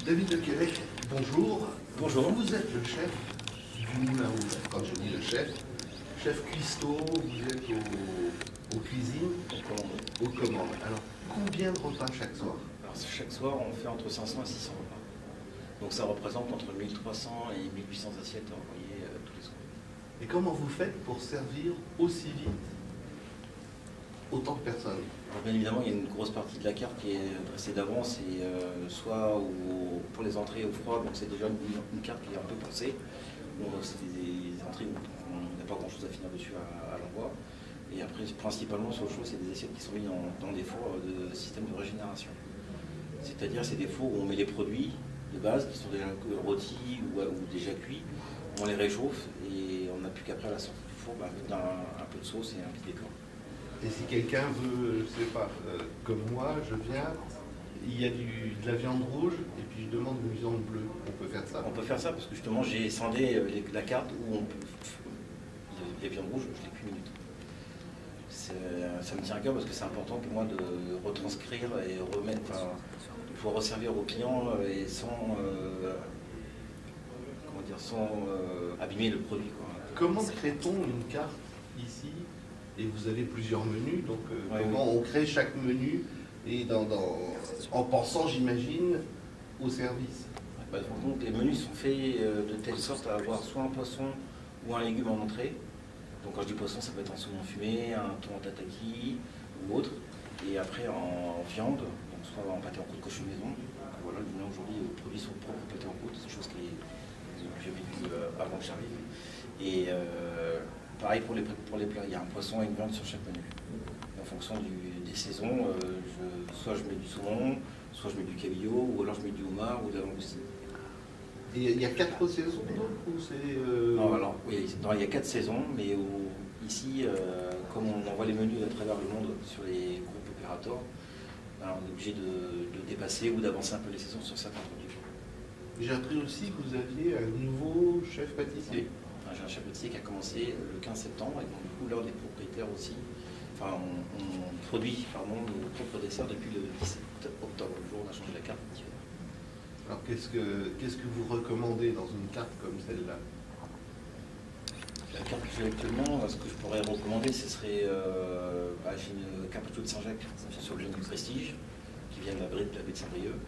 David de Québec, bonjour. Bonjour. Vous êtes le chef du Moulin Rouge. Quand je dis le chef cuistot, vous êtes aux cuisines, aux commandes. Alors, combien de repas chaque soir? Alors, chaque soir, on fait entre 500 et 600 repas. Donc ça représente entre 1300 et 1800 assiettes à envoyer tous les soirs. Et comment vous faites pour servir aussi vite autant de personnes? Alors, bien évidemment, il y a une grosse partie de la carte qui est dressée d'avance, et soit pour les entrées au froid, donc c'est déjà une carte qui est un peu pensée. Bon, c'est des entrées où on n'a pas grand chose à finir dessus à l'envoi. Et après, principalement sur le chaud, c'est des assiettes qui sont mises dans des fours de système de régénération. C'est-à-dire, c'est des fours où on met les produits de base qui sont déjà rôtis ou déjà cuits, on les réchauffe et on n'a plus qu'après à la sortie du four mettre un peu de sauce et un petit décor. Et si quelqu'un veut, je sais pas, comme moi, je viens, il y a de la viande rouge et puis je demande une viande bleue, on peut faire ça? On peut faire ça parce que justement j'ai scindé la carte où on peut. Les viandes rouges, je les cuis minutes. Ça me tient à cœur parce que c'est important pour moi de retranscrire et remettre, de pouvoir resservir aux clients et sans abîmer le produit, quoi. Comment crée-t-on une carte ici? Et vous avez plusieurs menus, donc Ouais, comment on crée chaque menu et en pensant, j'imagine, au service? Donc, les menus sont faits de telle sorte à avoir soit un poisson ou un légume en entrée. Donc quand je dis poisson, ça peut être un saumon fumé, un thon en tataki ou autre. Et après en viande, donc soit en pâté en croûte cochon maison. Donc, voilà, aujourd'hui, les produits sont propres au pâté en croûte, c'est une chose que j'ai vécu avant que j'arrive. Et pareil pour les plats, il y a un poisson et une viande sur chaque menu. Et en fonction des saisons, soit je mets du saumon, soit je mets du cabillaud, ou alors je mets du homard ou de la langoustine. Et il y a 4 saisons donc, ou c'est Non, alors, oui, il y a 4 saisons, mais ici, comme on envoie les menus à travers le monde sur les groupes opérateurs, on est obligé de dépasser ou d'avancer un peu les saisons sur certains produits. J'ai appris aussi que vous aviez un nouveau chef pâtissier. Enfin, j'ai un chef pâtissier qui a commencé le 15 septembre, et donc du coup, là, les propriétaires aussi, on produit nos propres desserts depuis le 17 octobre, le jour où on a changé la carte. Alors qu'est-ce que vous recommandez dans une carte comme celle-là? La carte que j'ai actuellement, ce que je pourrais recommander, ce serait j'ai une carpaccio de Saint-Jacques sur le génie du Prestige, qui vient de la baie de Saint-Brieuc.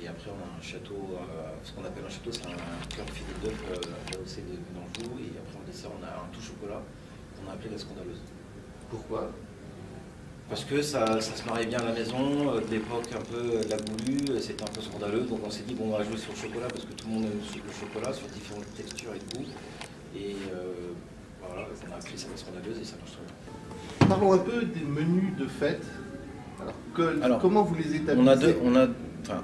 Et après on a un château, ce qu'on appelle un château, c'est un cœur de filet d'œuf rehaussé de d'Anjou. Et après en dessert, on a un tout chocolat qu'on a appelé la scandaleuse. Pourquoi? Parce que ça se mariait bien à la maison, de l'époque un peu de la goulue, c'était un peu scandaleux, donc on s'est dit bon, on va jouer sur le chocolat parce que tout le monde aime le chocolat, sur différentes textures et goûts. Et voilà, on a appelé ça la scandaleuse et ça marche très bien. Parlons un peu des menus de fête. Alors comment vous les établissez?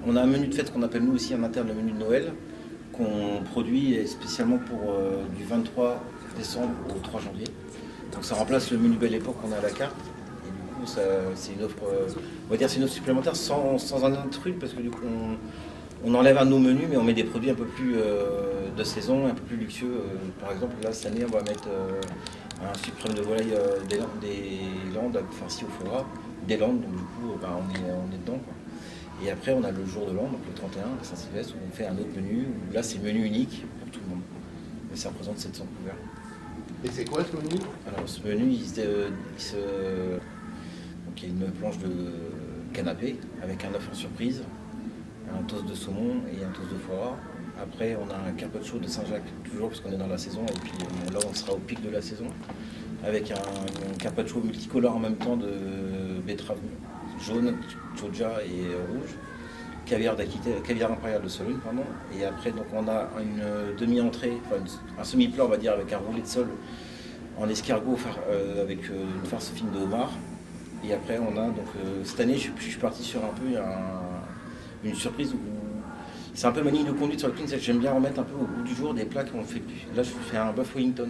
On a un menu de fête qu'on appelle nous aussi en interne le menu de Noël, qu'on produit spécialement pour du 23 décembre au 3 janvier. Donc ça remplace le menu Belle Époque qu'on a à la carte. C'est une offre, on va dire, c'est une offre supplémentaire sans un intrus, parce que du coup on enlève un de nos menus, mais on met des produits un peu plus de saison, un peu plus luxueux. Par exemple, là cette année, on va mettre un suprême de volaille des Landes, farci au foie gras, des Landes, donc du coup on est dedans, quoi. Et après on a le jour de l'an, donc le 31, le Saint-Sylvestre, où on fait un autre menu, où là c'est menu unique pour tout le monde. Mais ça représente 700 couverts. Et c'est quoi ce menu? Alors ce menu, donc il y a une planche de canapé avec un œuf en surprise, un toast de saumon et un toast de foie gras. Après, on a un carpaccio de Saint-Jacques, toujours parce qu'on est dans la saison, et puis là on sera au pic de la saison, avec un carpaccio multicolore en même temps de betterave jaune, choja et rouge, caviar impérial de Sologne, pardon. Et après, donc on a une demi-entrée, un semi-plat, on va dire, avec un roulé de sole en escargot avec une farce fine de homard. Et après, on a donc cette année, je suis parti sur un peu une surprise où c'est un peu ma ligne de conduite sur le clean, c'est que j'aime bien remettre un peu au goût du jour des plats qu'on fait plus. Là, je fais un bœuf Wellington.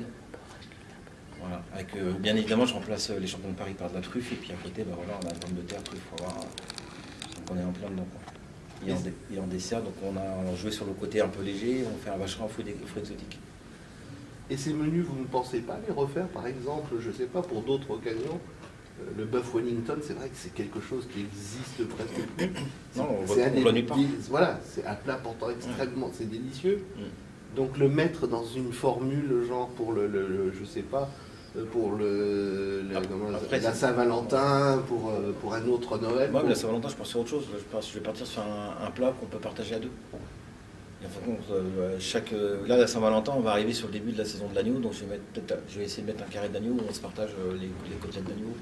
Voilà, avec bien évidemment, je remplace les champignons de Paris par de la truffe, et puis à côté, on a la pomme de terre, truffe, foie gras. Donc on est en plein dedans, quoi. Et en dessert, donc on a joué sur le côté un peu léger, on fait un vacherin aux fruits exotiques. Et ces menus, vous ne pensez pas les refaire, par exemple, je ne sais pas, pour d'autres occasions? Le bœuf Wellington, c'est vrai que c'est quelque chose qui existe presque plus. Non, on C'est un voit nulle part. voilà, c'est un plat pourtant extrêmement, c'est délicieux. Donc le mettre dans une formule genre pour je sais pas, pour la Saint-Valentin, pour un autre Noël. Moi, la Saint-Valentin, je pense sur autre chose. Je vais partir sur un plat qu'on peut partager à deux. Et en fin de compte, là, la Saint-Valentin, on va arriver sur le début de la saison de l'agneau, donc je vais essayer de mettre un carré d'agneau où on se partage les côtelettes d'agneau.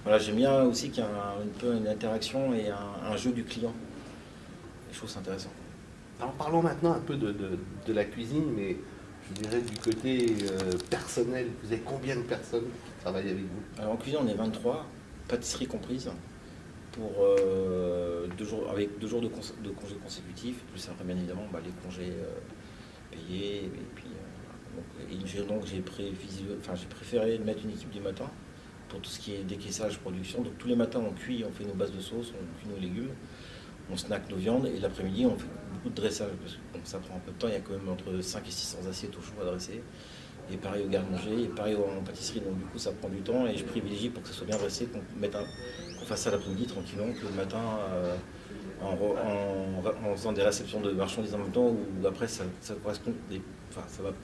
Voilà, j'aime bien aussi qu'il y ait un peu une interaction et un jeu du client. Je trouve c'est intéressant. Alors parlons maintenant un peu de la cuisine, mais je dirais du côté personnel. Vous avez combien de personnes qui travaillent avec vous? Alors en cuisine, on est 23, pâtisserie comprise, pour avec 2 jours de congés consécutifs, plus après bien évidemment les congés payés. Et puis, j'ai préféré mettre une équipe du matin pour tout ce qui est décaissage, production. Donc tous les matins on cuit, on fait nos bases de sauce, on cuit nos légumes, on snack nos viandes, et l'après-midi on fait beaucoup de dressage, parce que ça prend un peu de temps, il y a quand même entre 5 et 600 assiettes au chaud à dresser. Et pareil au garde-manger, et pareil en pâtisserie, donc du coup ça prend du temps, et je privilégie pour que ça soit bien dressé, qu'on fasse ça l'après-midi tranquillement, que le matin en faisant des réceptions de marchandises en même temps, ou après ça va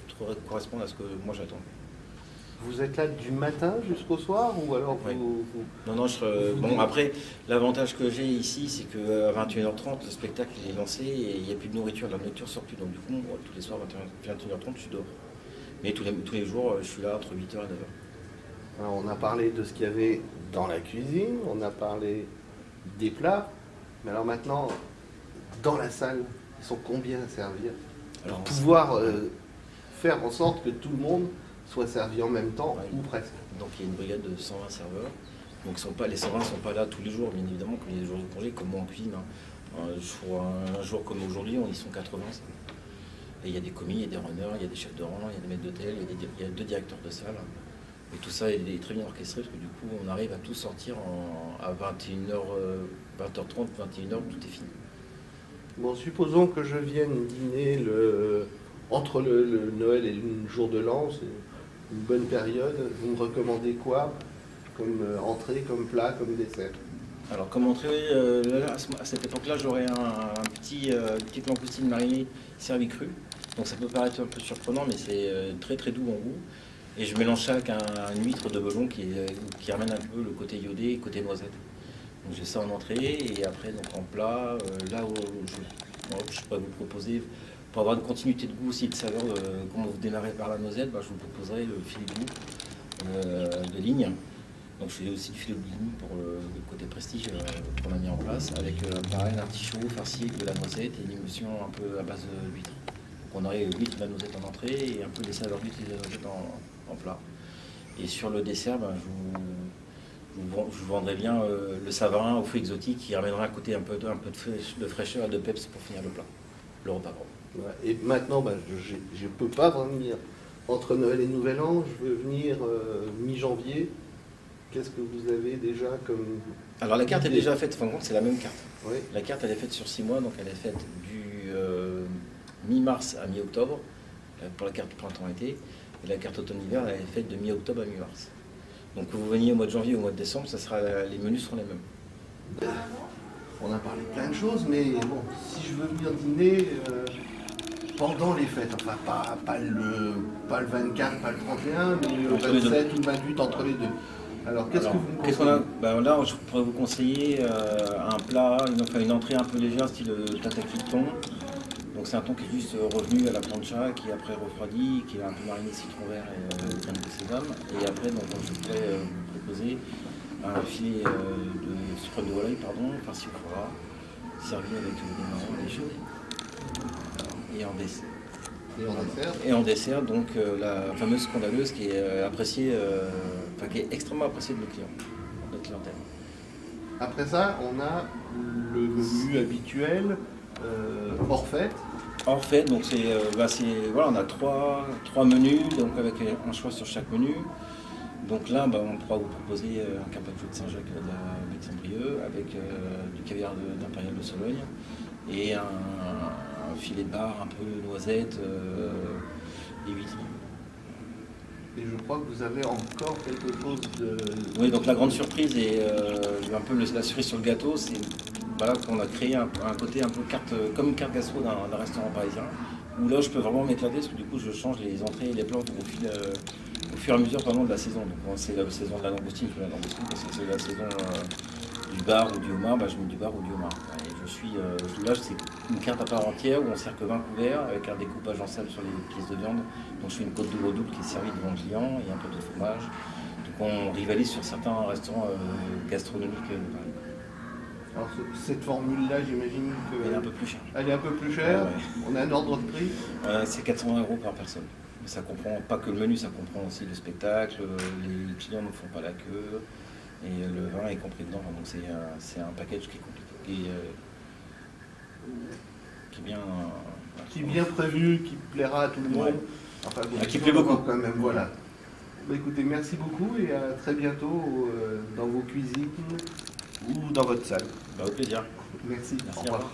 trop correspondre à ce que moi j'attends. Vous êtes là du matin jusqu'au soir, ou alors Oui. Non, bon, après, l'avantage que j'ai ici, c'est qu'à 21h30, le spectacle il est lancé et il n'y a plus de nourriture, la nourriture ne sort plus, donc du coup, tous les soirs, 21h30, je suis dehors. Mais tous les jours, je suis là entre 8h et 9h. Alors, on a parlé de ce qu'il y avait dans la cuisine, on a parlé des plats, mais alors maintenant, dans la salle, ils sont combien à servir? Alors, pour pouvoir faire en sorte que tout le monde soit servi en même temps, ouais, ou presque. Donc il y a une brigade de 120 serveurs. Donc les 120 ne sont pas là tous les jours, bien évidemment, comme il y a des jours de congé, comme moi en cuisine. Un jour comme aujourd'hui, on y sont 80. Et il y a des commis, il y a des runners, il y a des chefs de rang, il y a des maîtres d'hôtel, il y a 2 directeurs de salle. Et tout ça est très bien orchestré, parce que du coup, on arrive à tout sortir à 21h, 20h30, 21h, tout est fini. Bon, supposons que je vienne dîner entre le Noël et le jour de l'an, c'est une bonne période. Vous me recommandez quoi comme entrée, comme plat, comme dessert? Alors comme entrée, à cette époque-là, j'aurais une petite langoustine marinée servie crue. Donc ça peut paraître un peu surprenant, mais c'est très très doux en goût. Et je mélange ça avec une huître de Belon qui ramène un peu le côté iodé et côté noisette. Donc j'ai ça en entrée, et après donc en plat, là où je pourrais vous proposer, pour avoir une continuité de goût aussi, de saveur, quand vous démarrez par la noisette, je vous proposerai le filet de goût de ligne. Donc je fais aussi du filet de ligne pour le côté prestige qu'on a mis en place, avec pareil un artichaut farci avec de la noisette et une émulsion un peu à base d'huître. Donc on aurait l'huître, la noisette en entrée, et un peu les saveurs d'huître et de la noisette en plat. Et sur le dessert, je vous vendrai bien le savarin aux fruits exotiques, qui ramènera un côté un peu de fraîcheur et de peps pour finir le plat, le repas. Ouais. Et maintenant, je ne peux pas venir entre Noël et Nouvel An, je veux venir mi-janvier. Qu'est-ce que vous avez déjà comme... Alors la carte est déjà faite, en compte c'est la même carte. Oui. La carte elle est faite sur 6 mois, donc elle est faite du mi-mars à mi-octobre, pour la carte printemps-été, et la carte automne-hiver elle est faite de mi-octobre à mi-mars. Donc que vous veniez au mois de janvier ou au mois de décembre, les menus seront les mêmes. On a parlé de plein de choses, mais bon, si je veux venir dîner pendant les fêtes, enfin pas le 24, pas le 31, mais le 27 ou le 28, entre les deux. Alors qu'est-ce que vous me conseillez? Là, je pourrais vous conseiller un plat, une entrée un peu légère, style tataki de thon. Donc c'est un thon qui est juste revenu à la plancha, qui est après refroidi, qui est un peu mariné citron vert et graines de sésame. Et après, donc, je pourrais vous proposer un filet de suprême de volaille, farci au foie, servi avec des marrons, des chaudes. Et en dessert. Et en dessert, donc la fameuse scandaleuse qui est appréciée, qui est extrêmement appréciée de nos clients, de notre clientèle. Après ça, on a le menu habituel, hors fête. Hors fête, donc voilà, on a trois menus, donc avec un choix sur chaque menu. Donc là, on pourra vous proposer un carpaccio de Saint-Jacques avec Saint-Brieuc, avec du caviar d'Impérial de Sologne, et un filet de bar un peu noisette et huître. Et je crois que vous avez encore quelque chose de... Oui, donc la grande surprise et un peu la cerise sur le gâteau, c'est voilà, qu'on a créé un côté un peu comme une carte gastro d'un restaurant parisien, où là je peux vraiment m'éclater, parce que du coup je change les entrées et les plats au fur et à mesure de la saison. Donc c'est la saison de la langoustine, je mets la langoustine, parce que c'est la saison du bar ou du homard, je mets du bar ou du homard. Et là c'est une carte à part entière où on sert que 20 couverts avec un découpage en salle sur les pièces de viande. Donc je fais une côte de veau double qui est servie devant le client et un peu de fromage. Donc on rivalise sur certains restaurants gastronomiques de Paris. Alors cette formule-là, j'imagine Elle est un peu plus chère. Elle est un peu plus chère. Ouais. On a un ordre de prix. C'est 420 € par personne. Mais ça comprend pas que le menu, ça comprend aussi le spectacle, les clients ne font pas la queue, et le vin est compris dedans. Donc c'est un package qui est compliqué, qui est bien prévu, qui plaira à tout le monde. Ouais. Enfin, qui plaît beaucoup quand même, voilà. Bah, écoutez, merci beaucoup et à très bientôt dans vos cuisines ou dans votre salle. Au plaisir. Merci. Merci, Au revoir.